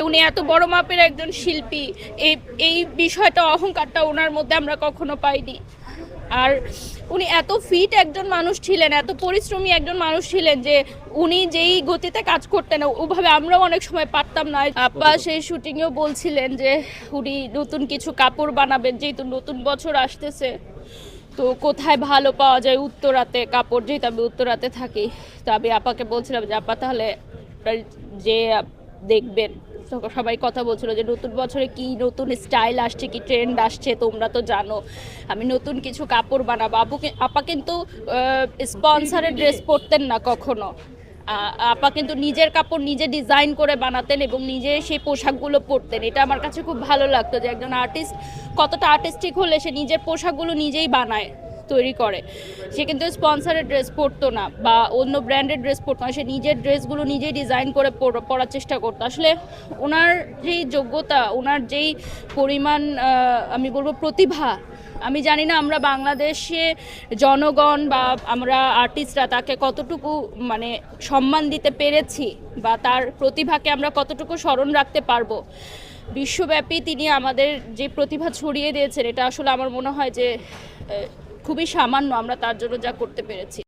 উনি এত বড় মাপের একজন শিল্পী, এই বিষয়টা অহংকারটা ওনার মধ্যে আমরা কখনো পাইনি। আর উনি এত ফিট একজন মানুষ ছিলেন, এত পরিশ্রমী একজন মানুষ ছিলেন যে উনি যেই গতিতে কাজ করতেন ওভাবে আমরাও অনেক সময় পারতাম না। আপা সেই শুটিংয়েও বলছিলেন যে উনি নতুন কিছু কাপড় বানাবেন, যেহেতু নতুন বছর আসতেছে, তো কোথায় ভালো পাওয়া যায় উত্তরাতে কাপড়, যেহেতু আমি উত্তরাতে থাকি। তো আমি আপাকে বলছিলাম যে আপা তাহলে যে দেখবেন, সবাই কথা বলছিল যে নতুন বছরে কি নতুন স্টাইল আসছে, কি ট্রেন্ড আসছে তোমরা তো জানো, আমি নতুন কিছু কাপড় বানাবো। আপা কিন্তু স্পন্সরের ড্রেস পরতেন না কখনো। আপা কিন্তু নিজের কাপড় নিজে ডিজাইন করে বানাতেন এবং নিজে সেই পোশাকগুলো পরতেন। এটা আমার কাছে খুব ভালো লাগতো যে একজন আর্টিস্ট কতটা আর্টিস্টিক হলে সে নিজের পোশাকগুলো নিজেই বানায়, তৈরি করে। সে কিন্তু স্পন্সরের ড্রেস পরতো না বা অন্য ব্র্যান্ডের ড্রেস পরতো না, সে নিজের ড্রেসগুলো নিজেই ডিজাইন করে পরার চেষ্টা করতো। আসলে ওনার যেই যোগ্যতা, ওনার যেই পরিমাণ আমি বলবো প্রতিভা, আমি জানি না আমরা বাংলাদেশে জনগণ বা আমরা আর্টিস্টরা তাকে কতটুকু মানে সম্মান দিতে পেরেছি বা তার প্রতিভাকে আমরা কতটুকু স্মরণ রাখতে পারবো। বিশ্বব্যাপী তিনি আমাদের যে প্রতিভা ছড়িয়ে দিয়েছেন, এটা আসলে আমার মনে হয় যে খুবই সামান্য আমরা তার জন্য যা করতে পেরেছি।